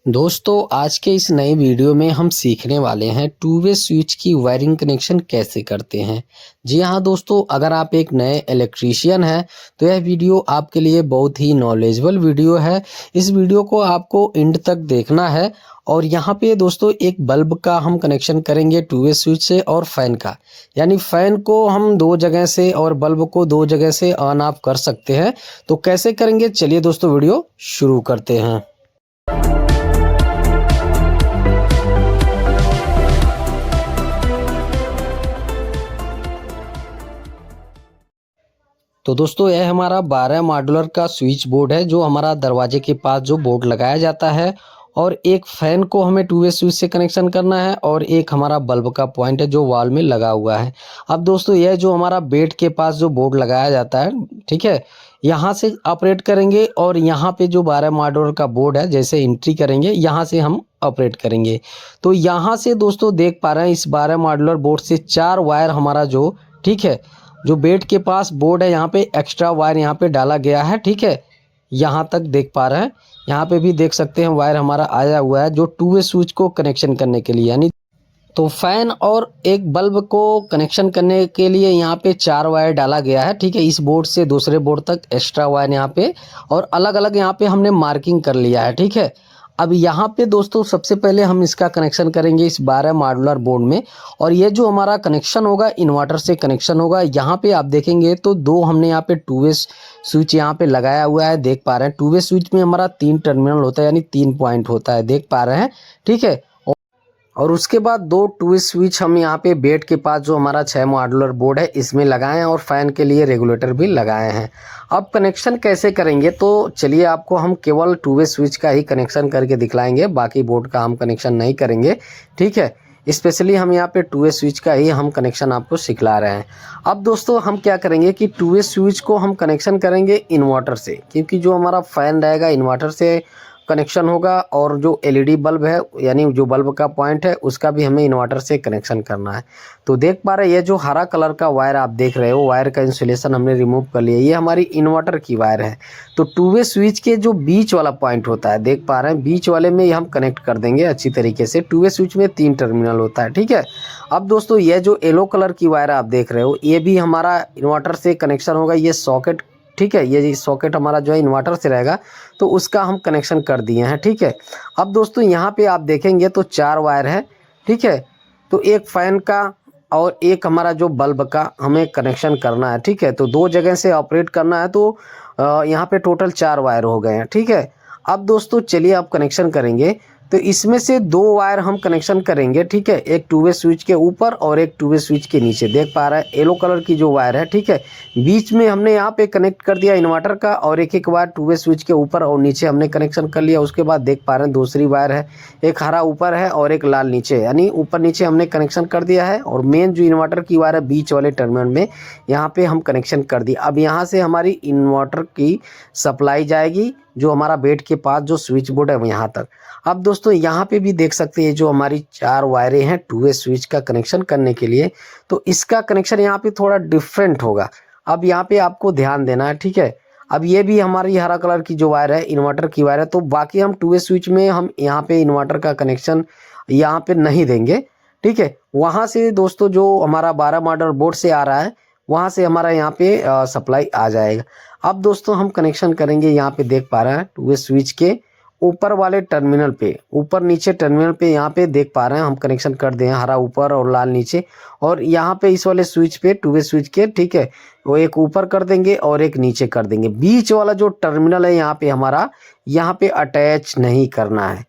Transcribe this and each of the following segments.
दोस्तों आज के इस नए वीडियो में हम सीखने वाले हैं टू वे स्विच की वायरिंग कनेक्शन कैसे करते हैं। जी हाँ दोस्तों, अगर आप एक नए इलेक्ट्रीशियन हैं तो यह वीडियो आपके लिए बहुत ही नॉलेजेबल वीडियो है। इस वीडियो को आपको एंड तक देखना है। और यहाँ पे दोस्तों एक बल्ब का हम कनेक्शन करेंगे टू वे स्विच से, और फैन का, यानी फैन को हम दो जगह से और बल्ब को दो जगह से ऑन ऑफ कर सकते हैं। तो कैसे करेंगे, चलिए दोस्तों वीडियो शुरू करते हैं। तो दोस्तों यह हमारा 12 मॉड्यूलर का स्विच बोर्ड है जो हमारा दरवाजे के पास जो बोर्ड लगाया जाता है, और एक फैन को हमें टू वे स्विच से कनेक्शन करना है, और एक हमारा बल्ब का पॉइंट है जो वॉल में लगा हुआ है। अब दोस्तों यह जो हमारा बेड के पास जो बोर्ड लगाया जाता है, ठीक है, यहाँ से ऑपरेट करेंगे, और यहाँ पे जो 12 मॉड्यूलर का बोर्ड है जैसे एंट्री करेंगे यहाँ से हम ऑपरेट करेंगे। तो यहाँ से दोस्तों देख पा रहे हैं इस 12 मॉड्यूलर बोर्ड से 4 वायर हमारा जो, ठीक है, जो बेड के पास बोर्ड है यहाँ पे एक्स्ट्रा वायर यहाँ पे डाला गया है, ठीक है, यहाँ तक देख पा रहे हैं। यहाँ पे भी देख सकते हैं वायर हमारा आया हुआ है जो टू वे स्विच को कनेक्शन करने के लिए, यानी तो फैन और एक बल्ब को कनेक्शन करने के लिए यहाँ पे 4 वायर डाला गया है, ठीक है, इस बोर्ड से दूसरे बोर्ड तक एक्स्ट्रा वायर यहाँ पे, और अलग अलग यहाँ पे हमने मार्किंग कर लिया है, ठीक है। अब यहाँ पे दोस्तों सबसे पहले हम इसका कनेक्शन करेंगे इस 12 मॉड्यूलर बोर्ड में, और ये जो हमारा कनेक्शन होगा इन्वर्टर से कनेक्शन होगा। यहाँ पे आप देखेंगे तो दो हमने यहाँ पे टू वे स्विच यहाँ पे लगाया हुआ है, देख पा रहे हैं। टू वे स्विच में हमारा 3 टर्मिनल होता है, यानी 3 पॉइंट होता है, देख पा रहे हैं, ठीक है। और उसके बाद दो टू वे स्विच हम यहाँ पे बेड के पास जो हमारा 6 मॉड्यूलर बोर्ड है इसमें लगाए हैं, और फैन के लिए रेगुलेटर भी लगाए हैं। अब कनेक्शन कैसे करेंगे, तो चलिए आपको हम केवल टू वे स्विच का ही कनेक्शन करके दिखलाएंगे, बाकी बोर्ड का हम कनेक्शन नहीं करेंगे, ठीक है। स्पेशली हम यहाँ पे टू वे स्विच का ही हम कनेक्शन आपको सिखला रहे हैं। अब दोस्तों हम क्या करेंगे कि टू वे स्विच को हम कनेक्शन करेंगे इन्वर्टर से, क्योंकि जो हमारा फैन रहेगा इन्वर्टर से कनेक्शन होगा, और जो एलईडी बल्ब है यानी जो बल्ब का पॉइंट है उसका भी हमें इन्वर्टर से कनेक्शन करना है। तो देख पा रहे हैं ये जो हरा कलर का वायर आप देख रहे हो, वायर का इंसुलेशन हमने रिमूव कर लिया, ये हमारी इन्वर्टर की वायर है। तो टू वे स्विच के जो बीच वाला पॉइंट होता है, देख पा रहे हैं, बीच वाले में हम कनेक्ट कर देंगे अच्छी तरीके से। टू वे स्विच में 3 टर्मिनल होता है, ठीक है। अब दोस्तों ये जो येलो कलर की वायर आप देख रहे हो ये भी हमारा इन्वर्टर से कनेक्शन होगा, ये सॉकेट, ठीक है, ये सॉकेट हमारा जो है इन्वर्टर से रहेगा, तो उसका हम कनेक्शन कर दिए हैं, ठीक है। अब दोस्तों यहाँ पे आप देखेंगे तो 4 वायर है, ठीक है। तो एक फैन का और एक हमारा जो बल्ब का हमें कनेक्शन करना है, ठीक है। तो दो जगह से ऑपरेट करना है, तो यहाँ पे टोटल 4 वायर हो गए हैं, ठीक है। अब दोस्तों चलिए आप कनेक्शन करेंगे, तो इसमें से 2 वायर हम कनेक्शन करेंगे, ठीक है, एक टू वे स्विच के ऊपर और एक टू वे स्विच के नीचे। देख पा रहा है येलो कलर की जो वायर है, ठीक है, बीच में हमने यहाँ पे कनेक्ट कर दिया इन्वर्टर का, और एक एक वायर टू वे स्विच के ऊपर और नीचे हमने कनेक्शन कर लिया। उसके बाद देख पा रहे हैं दूसरी वायर है, एक हरा ऊपर है और एक लाल नीचे, यानी ऊपर नीचे हमने कनेक्शन कर दिया है। और मेन जो इन्वर्टर की वायर है बीच वाले टर्मिनल में यहाँ पे हम कनेक्शन कर दिया। अब यहाँ से हमारी इन्वर्टर की सप्लाई जाएगी जो हमारा बेड के पास जो स्विच बोर्ड है यहाँ तक। अब दोस्तों यहाँ पे भी देख सकते हैं जो हमारी 4 वायरें हैं टू वे स्विच का कनेक्शन करने के लिए, तो इसका कनेक्शन यहाँ पे थोड़ा डिफरेंट होगा। अब यहाँ पे आपको ध्यान देना है, ठीक है। अब ये भी हमारी हरा कलर की जो वायर है इन्वर्टर की वायर है, तो बाकी हम टू वे स्विच में हम यहाँ पे इन्वर्टर का कनेक्शन यहाँ पे नहीं देंगे, ठीक है। वहाँ से दोस्तों जो हमारा 12 मॉडल बोर्ड से आ रहा है वहाँ से हमारा यहाँ पे सप्लाई आ जाएगा। अब दोस्तों हम कनेक्शन करेंगे, यहाँ पे देख पा रहे हैं टू वे स्विच के ऊपर वाले टर्मिनल पे, ऊपर नीचे टर्मिनल पे यहाँ पे देख पा रहे हैं हम कनेक्शन कर दें, हरा ऊपर और लाल नीचे। और यहाँ पे इस वाले स्विच पे टू वे स्विच के, ठीक है, वो एक ऊपर कर देंगे और एक नीचे कर देंगे। बीच वाला जो टर्मिनल है यहाँ पे हमारा, यहाँ पे अटैच नहीं करना है।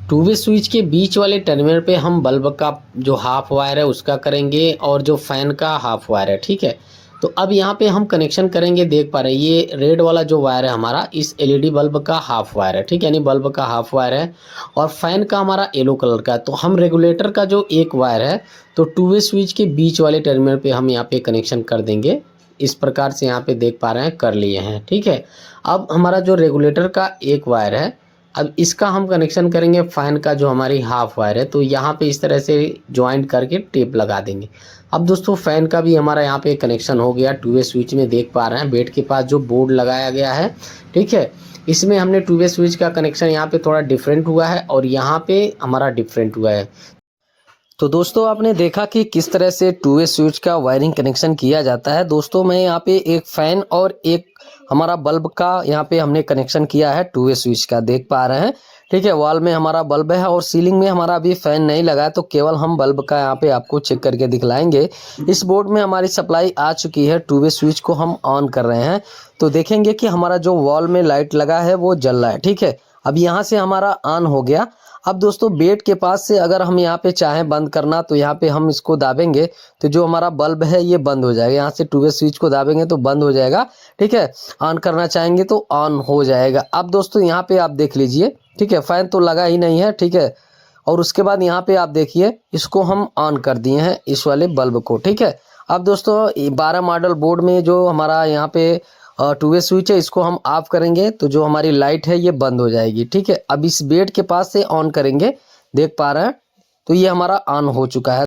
टू वे स्विच के बीच वाले टर्मिनल पे हम बल्ब का जो हाफ वायर है उसका करेंगे, और जो फैन का हाफ वायर है, ठीक है। तो अब यहाँ पे हम कनेक्शन करेंगे, देख पा रहे हैं ये रेड वाला जो वायर है हमारा इस एलईडी बल्ब का हाफ वायर है, ठीक है, यानी बल्ब का हाफ वायर है, और फैन का हमारा येलो कलर का। तो हम रेगुलेटर का जो एक वायर है तो टू वे स्विच के बीच वाले टर्मिनल पे हम यहाँ पे कनेक्शन कर देंगे। इस प्रकार से यहाँ पे देख पा रहे हैं कर लिए हैं, ठीक है। अब हमारा जो रेगुलेटर का एक वायर है, अब इसका हम कनेक्शन करेंगे फैन का जो हमारी हाफ वायर है, तो यहाँ पे इस तरह से ज्वाइंट करके टेप लगा देंगे। अब दोस्तों फैन का भी हमारा यहाँ पे कनेक्शन हो गया टू वे स्विच में, देख पा रहे हैं बेड के पास जो बोर्ड लगाया गया है, ठीक है। इसमें हमने टू वे स्विच का कनेक्शन यहाँ पे थोड़ा डिफरेंट हुआ है और यहाँ पे हमारा डिफरेंट हुआ है। तो दोस्तों आपने देखा कि किस तरह से टू वे स्विच का वायरिंग कनेक्शन किया जाता है। दोस्तों मैं यहाँ पे एक फैन और एक हमारा बल्ब का यहाँ पे हमने कनेक्शन किया है टू वे स्विच का, देख पा रहे हैं। ठीक है, वॉल में हमारा बल्ब है और सीलिंग में हमारा अभी फैन नहीं लगा है, तो केवल हम बल्ब का यहाँ पे आपको चेक करके दिखलाएंगे। इस बोर्ड में हमारी सप्लाई आ चुकी है, टू वे स्विच को हम ऑन कर रहे हैं तो देखेंगे कि हमारा जो वॉल में लाइट लगा है वो जल रहा है। ठीक है, अब यहाँ से हमारा ऑन हो गया। अब दोस्तों बेड के पास से अगर हम यहाँ पे चाहें बंद करना तो यहाँ पे हम इसको दाबेंगे तो जो हमारा बल्ब है ये बंद हो जाएगा। यहाँ से टू वे स्विच को दाबेंगे तो बंद हो जाएगा। ठीक है, ऑन करना चाहेंगे तो ऑन हो जाएगा। अब दोस्तों यहाँ पे आप देख लीजिए, ठीक है, फैन तो लगा ही नहीं है। ठीक है, और उसके बाद यहाँ पे आप देखिए इसको हम ऑन कर दिए हैं, इस वाले बल्ब को। ठीक है, अब दोस्तों 12 मॉडल बोर्ड में जो हमारा यहाँ पे टू वे स्विच है इसको हम ऑफ करेंगे तो जो हमारी लाइट है ये बंद हो जाएगी। ठीक है, अब इस बेड के पास से ऑन करेंगे, देख पा रहे हैं तो ये हमारा ऑन हो चुका है।